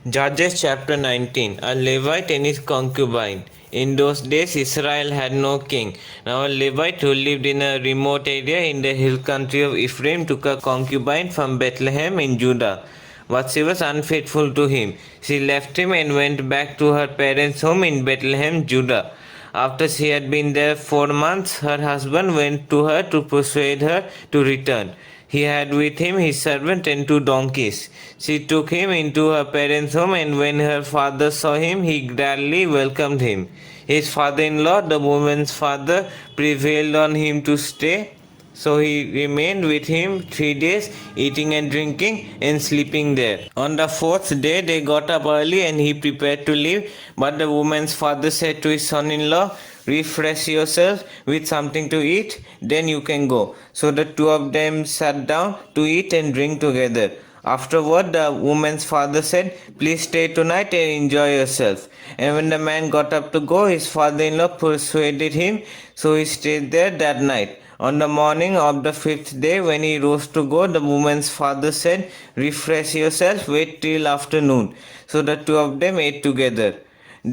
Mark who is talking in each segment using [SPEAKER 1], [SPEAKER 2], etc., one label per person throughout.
[SPEAKER 1] Judges chapter 19. A Levite and his concubine. In those days, Israel had no king. Now, a Levite who lived in a remote area in the hill country of Ephraim took a concubine from Bethlehem in Judah. But she was unfaithful to him. She left him and went back to her parents' home in Bethlehem, Judah. After she had been there 4 months, her husband went to her to persuade her to return. He had with him his servant and 2 donkeys. She took him into her parents' home, and when her father saw him, he gladly welcomed him. His father-in-law, the woman's father, prevailed on him to stay. So he remained with him 3 days, eating and drinking and sleeping there. On the fourth day, they got up early and he prepared to leave. But the woman's father said to his son-in-law, "Refresh yourself with something to eat, then you can go." So the two of them sat down to eat and drink together. Afterward, the woman's father said, "Please stay tonight and enjoy yourself." And when the man got up to go, his father-in-law persuaded him, so he stayed there that night. On the morning of the fifth day, when he rose to go, the woman's father said, "Refresh yourself, wait till afternoon." So the two of them ate together.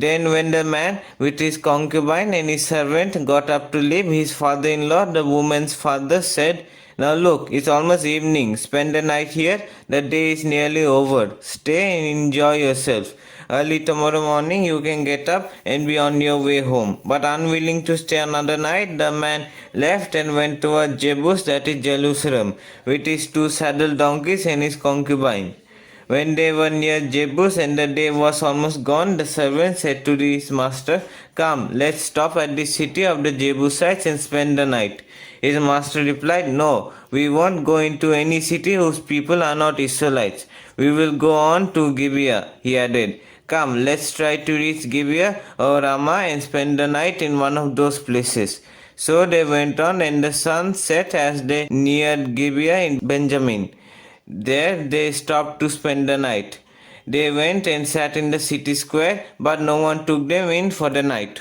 [SPEAKER 1] Then when the man with his concubine and his servant got up to leave, his father-in-law, the woman's father, said, "Now look, it's almost evening. Spend the night here. The day is nearly over. Stay and enjoy yourself. Early tomorrow morning you can get up and be on your way home." But unwilling to stay another night, the man left and went toward Jebus, that is Jerusalem, with his 2 saddled donkeys and his concubine. When they were near Jebus and the day was almost gone, the servant said to his master, "Come, let's stop at the city of the Jebusites and spend the night." His master replied, "No, we won't go into any city whose people are not Israelites. We will go on to Gibeah," he added. "Come, let's try to reach Gibeah or Ramah and spend the night in one of those places." So they went on, and the sun set as they neared Gibeah in Benjamin. There they stopped to spend the night. They went and sat in the city square, but no one took them in for the night.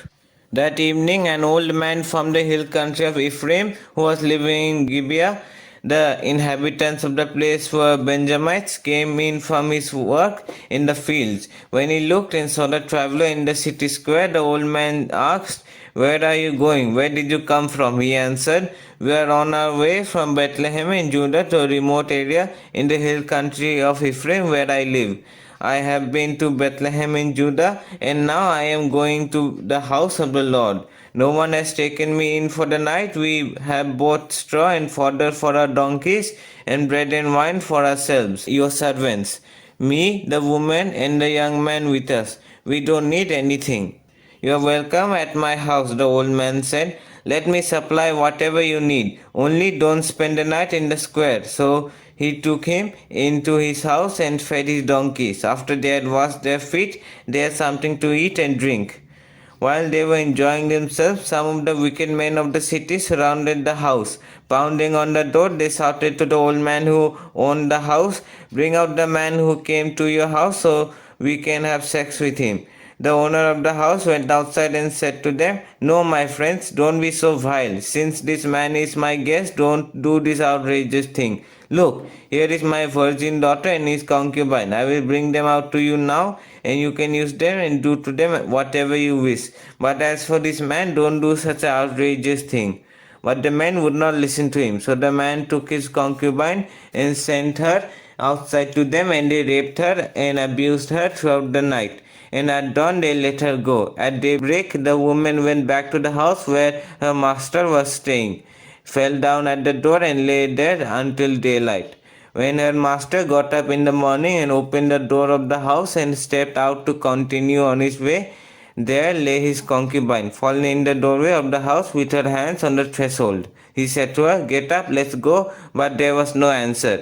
[SPEAKER 1] That evening, an old man from the hill country of Ephraim, who was living in Gibeah, the inhabitants of the place were Benjamites, came in from his work in the fields. When he looked and saw the traveler in the city square, the old man asked, "Where are you going? Where did you come from?" He answered, "We are on our way from Bethlehem in Judah to a remote area in the hill country of Ephraim where I live. I have been to Bethlehem in Judah, and now I am going to the house of the Lord. No one has taken me in for the night. We have both straw and fodder for our donkeys, and bread and wine for ourselves, your servants. Me, the woman, and the young man with us. We don't need anything." "You are welcome at my house," the old man said. "Let me supply whatever you need. Only don't spend the night in the square." So he took him into his house and fed his donkeys. After they had washed their feet, they had something to eat and drink. While they were enjoying themselves, some of the wicked men of the city surrounded the house. Pounding on the door, they shouted to the old man who owned the house, "Bring out the man who came to your house so we can have sex with him." The owner of the house went outside and said to them, "No, my friends, don't be so vile. Since this man is my guest, don't do this outrageous thing. Look, here is my virgin daughter and his concubine. I will bring them out to you now, and you can use them and do to them whatever you wish. But as for this man, don't do such an outrageous thing." But the men would not listen to him. So the man took his concubine and sent her outside to them, and they raped her and abused her throughout the night. And at dawn they let her go. At daybreak the woman went back to the house where her master was staying, fell down at the door and lay there until daylight. When her master got up in the morning and opened the door of the house and stepped out to continue on his way, there lay his concubine, fallen in the doorway of the house with her hands on the threshold. He said to her, "Get up, let's go," but there was no answer.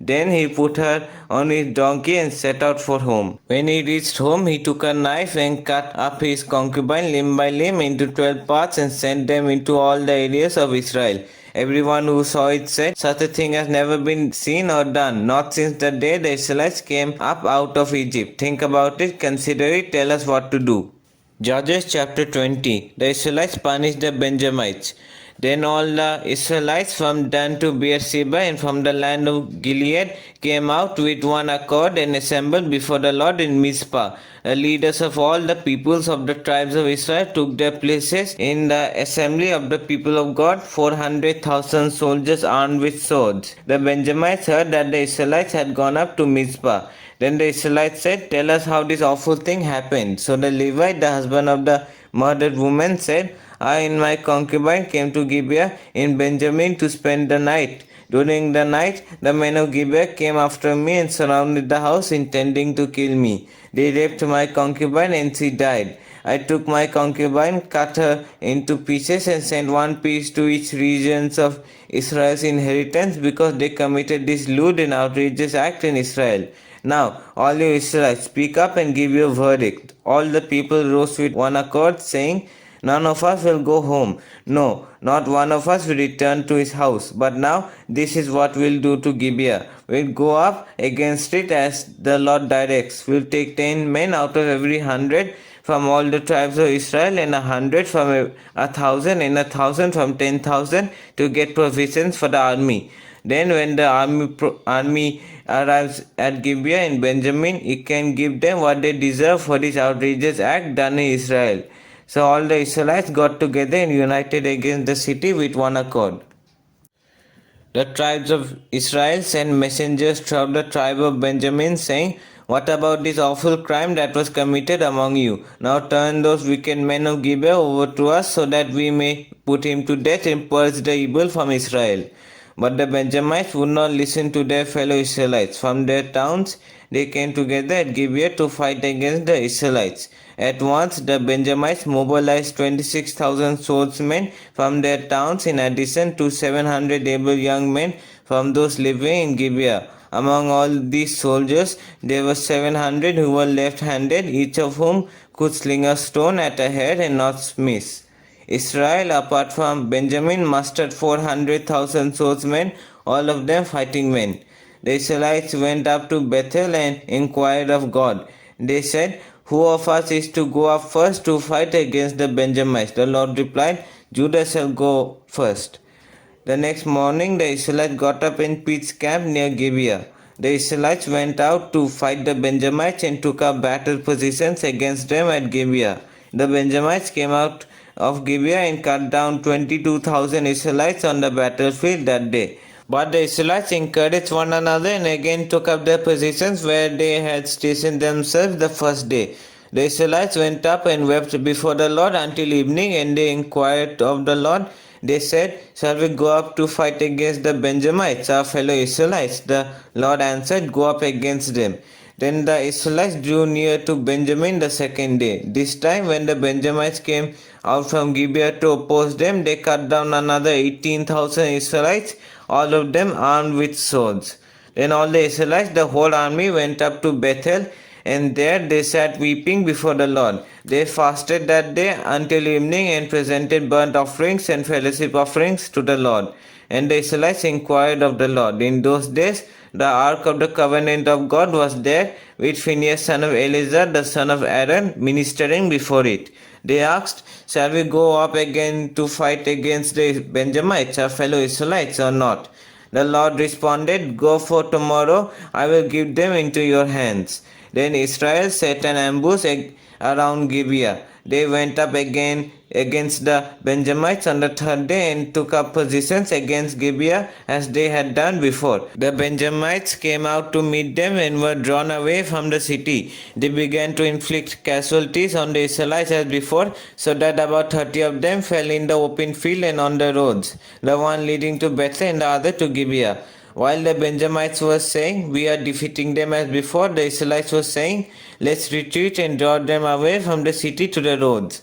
[SPEAKER 1] Then he put her on his donkey and set out for home. When he reached home, he took a knife and cut up his concubine limb by limb into 12 parts and sent them into all the areas of Israel. Everyone who saw it said, "Such a thing has never been seen or done, not since the day the Israelites came up out of Egypt. Think about it, consider it, tell us what to do." Judges chapter 20. The Israelites punished the Benjamites. Then all the Israelites from Dan to Beersheba and from the land of Gilead came out with one accord and assembled before the Lord in Mizpah. The leaders of all the peoples of the tribes of Israel took their places in the assembly of the people of God, 400,000 soldiers armed with swords. The Benjamites heard that the Israelites had gone up to Mizpah. Then the Israelites said, "Tell us how this awful thing happened." So the Levite, the husband of the murdered woman, said, "I and my concubine came to Gibeah in Benjamin to spend the night. During the night, the men of Gibeah came after me and surrounded the house, intending to kill me. They raped my concubine and she died. I took my concubine, cut her into pieces, and sent one piece to each region of Israel's inheritance because they committed this lewd and outrageous act in Israel. Now, all you Israelites, speak up and give your verdict." All the people rose with one accord, saying, "None of us will go home. No, not one of us will return to his house. But now this is what we'll do to Gibeah. We'll go up against it as the Lord directs. We'll take 10 men out of every 100 from all the tribes of Israel, and 100 from 1,000, and 1,000 from 10,000 to get provisions for the army. Then when the army arrives at Gibeah in Benjamin, it can give them what they deserve for this outrageous act done in Israel." So all the Israelites got together and united against the city with one accord. The tribes of Israel sent messengers throughout the tribe of Benjamin, saying, "What about this awful crime that was committed among you? Now turn those wicked men of Gibeah over to us, so that we may put him to death and purge the evil from Israel." But the Benjamites would not listen to their fellow Israelites. From their towns they came together at Gibeah to fight against the Israelites. At once the Benjamites mobilized 26,000 swordsmen from their towns, in addition to 700 able young men from those living in Gibeah. Among all these soldiers there were 700 who were left-handed, each of whom could sling a stone at a head and not miss. Israel, apart from Benjamin, mustered 400,000 swordsmen, all of them fighting men. The Israelites went up to Bethel and inquired of God. They said, "Who of us is to go up first to fight against the Benjamites?" The Lord replied, "Judah shall go first." The next morning the Israelites got up and pitched camp near Gibeah. The Israelites went out to fight the Benjamites and took up battle positions against them at Gibeah. The Benjamites came out of Gibeah and cut down 22,000 Israelites on the battlefield that day. But the Israelites encouraged one another and again took up their positions where they had stationed themselves the first day. The Israelites went up and wept before the Lord until evening, and they inquired of the Lord. They said, "Shall we go up to fight against the Benjamites, our fellow Israelites?" The Lord answered, "Go up against them." Then the Israelites drew near to Benjamin the second day. This time when the Benjamites came out from Gibeah to oppose them, they cut down another 18,000 Israelites, all of them armed with swords. Then all the Israelites, the whole army, went up to Bethel, and there they sat weeping before the Lord. They fasted that day until evening and presented burnt offerings and fellowship offerings to the Lord. And the Israelites inquired of the Lord. In those days the ark of the covenant of God was there, with Phinehas son of Eleazar the son of Aaron ministering before it. They asked, "Shall we go up again to fight against the Benjamites, our fellow Israelites, or not?" The Lord responded, "Go, for tomorrow I will give them into your hands." Then Israel set an ambush around Gibeah. They went up again against the Benjamites on the third day and took up positions against Gibeah as they had done before. The Benjamites came out to meet them and were drawn away from the city. They began to inflict casualties on the Israelites as before, so that about 30 of them fell in the open field and on the roads, the one leading to Bethel and the other to Gibeah. While the Benjamites were saying, "We are defeating them as before," the Israelites were saying, "Let's retreat and draw them away from the city to the roads."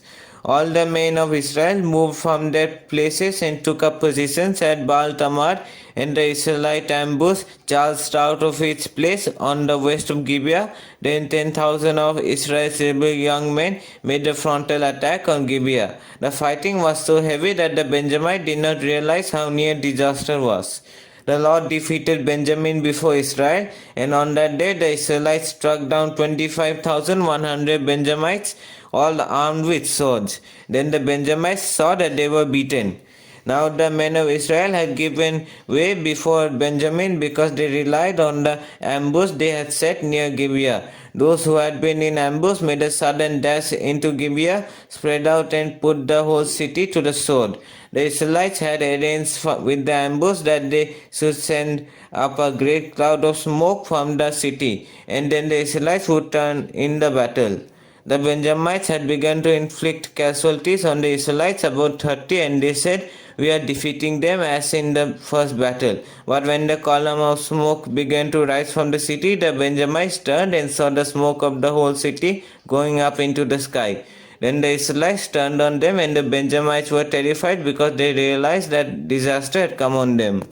[SPEAKER 1] All the men of Israel moved from their places and took up positions at Baal Tamar, and the Israelite ambush charged out of its place on the west of Gibeah. Then 10,000 of Israel's able young men made a frontal attack on Gibeah. The fighting was so heavy that the Benjamites did not realize how near disaster was. The Lord defeated Benjamin before Israel, and on that day the Israelites struck down 25,100 Benjamites, all armed with swords. Then the Benjamites saw that they were beaten. Now the men of Israel had given way before Benjamin because they relied on the ambush they had set near Gibeah. Those who had been in ambush made a sudden dash into Gibeah, spread out and put the whole city to the sword. The Israelites had arranged with the ambush that they should send up a great cloud of smoke from the city, and then the Israelites would turn in the battle. The Benjamites had begun to inflict casualties on the Israelites, about 30, and they said, "We are defeating them as in the first battle." But when the column of smoke began to rise from the city, the Benjamites turned and saw the smoke of the whole city going up into the sky. Then the Israelites turned on them, and the Benjamites were terrified because they realized that disaster had come on them.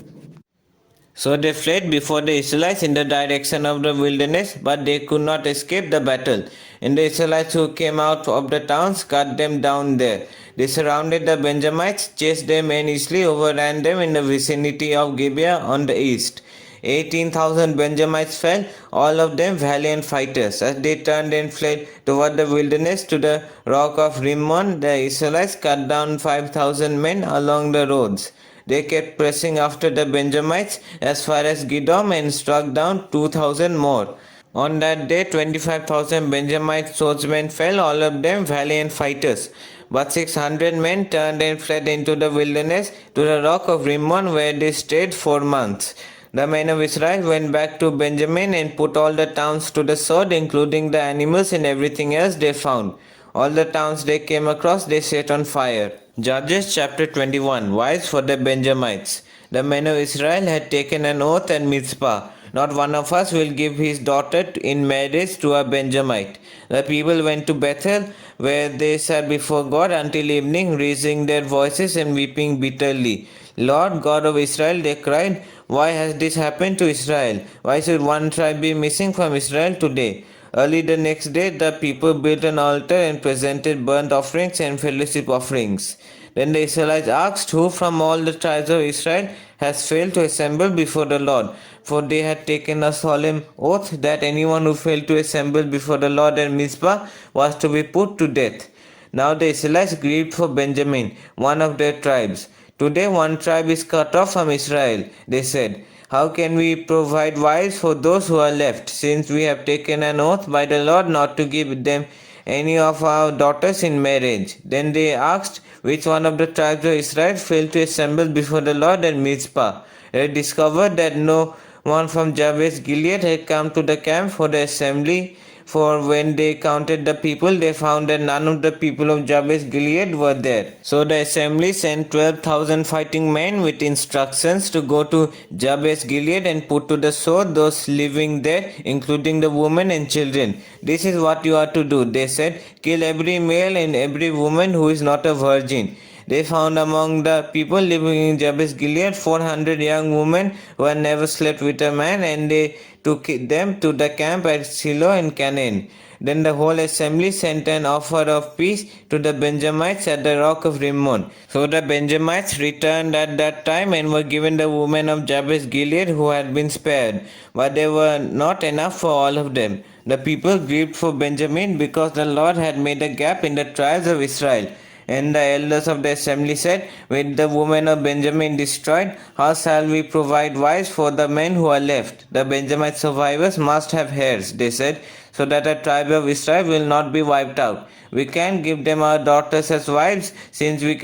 [SPEAKER 1] So they fled before the Israelites in the direction of the wilderness, but they could not escape the battle. And the Israelites who came out of the towns cut them down there. They surrounded the Benjamites, chased them, and easily overran them in the vicinity of Gibeah on the east. 18,000 Benjamites fell, all of them valiant fighters. As they turned and fled toward the wilderness to the rock of Rimmon, the Israelites cut down 5,000 men along the roads. They kept pressing after the Benjamites as far as Gidom and struck down 2,000 more. On that day, 25,000 Benjamite swordsmen fell, all of them valiant fighters. But 600 men turned and fled into the wilderness to the rock of Rimmon, where they stayed 4 months. The men of Israel went back to Benjamin and put all the towns to the sword, including the animals and everything else they found. All the towns they came across they set on fire. Judges chapter 21. Wives for the Benjamites. The men of Israel had taken an oath at Mizpah. Not one of us will give his daughter in marriage to a Benjamite. The people went to Bethel, where they sat before God until evening, raising their voices and weeping bitterly. Lord God of Israel, they cried, why has this happened to Israel? Why should one tribe be missing from Israel today? Early the next day, the people built an altar and presented burnt offerings and fellowship offerings. Then the Israelites asked, who from all the tribes of Israel has failed to assemble before the Lord? For they had taken a solemn oath that anyone who failed to assemble before the Lord at Mizpah was to be put to death. Now the Israelites grieved for Benjamin, one of their tribes. Today one tribe is cut off from Israel, they said. How can we provide wives for those who are left, since we have taken an oath by the Lord not to give them any of our daughters in marriage? Then they asked, which one of the tribes of Israel failed to assemble before the Lord at Mizpah? They discovered that no one from Jabesh Gilead had come to the camp for the assembly. For when they counted the people, they found that none of the people of Jabesh Gilead were there. So the assembly sent 12,000 fighting men with instructions to go to Jabesh Gilead and put to the sword those living there, including the women and children. This is what you are to do, they said. Kill every male and every woman who is not a virgin. They found among the people living in Jabesh Gilead 400 young women who had never slept with a man, and they took them to the camp at Shiloh in Canaan. Then the whole assembly sent an offer of peace to the Benjamites at the rock of Rimmon. So the Benjamites returned at that time and were given the women of Jabesh Gilead who had been spared, but they were not enough for all of them. The people grieved for Benjamin because the Lord had made a gap in the tribes of Israel. And the elders of the assembly said, with the women of Benjamin destroyed, how shall we provide wives for the men who are left? The Benjamite survivors must have heirs, they said, so that the tribe of Israel will not be wiped out. We can give them our daughters as wives, since we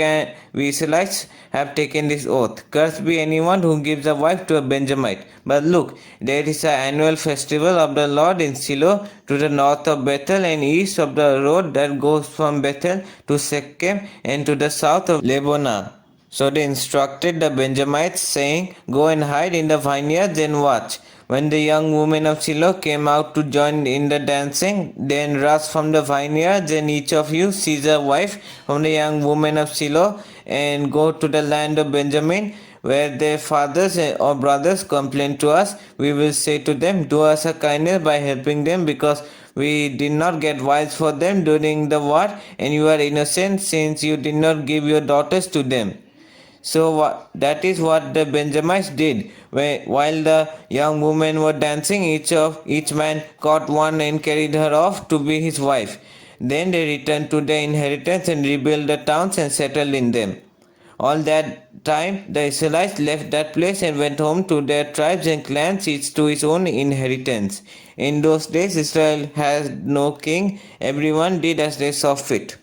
[SPEAKER 1] Israelites have taken this oath. Cursed be anyone who gives a wife to a Benjamite. But look, there is an annual festival of the Lord in Shiloh to the north of Bethel and east of the road that goes from Bethel to Shechem and to the south of Lebonah. So they instructed the Benjamites, saying, go and hide in the vineyards and watch. When the young women of Shiloh came out to join in the dancing, then rush from the vineyards, and each of you seize a wife from the young women of Shiloh, and go to the land of Benjamin, where their fathers or brothers complain to us. We will say to them, do us a kindness by helping them, because we did not get wives for them during the war, and you are innocent, since you did not give your daughters to them. So that is what the Benjamites did. While the young women were dancing, each man caught one and carried her off to be his wife. Then they returned to their inheritance and rebuilt the towns and settled in them. All that time, the Israelites left that place and went home to their tribes and clans, each to his own inheritance. In those days, Israel had no king. Everyone did as they saw fit.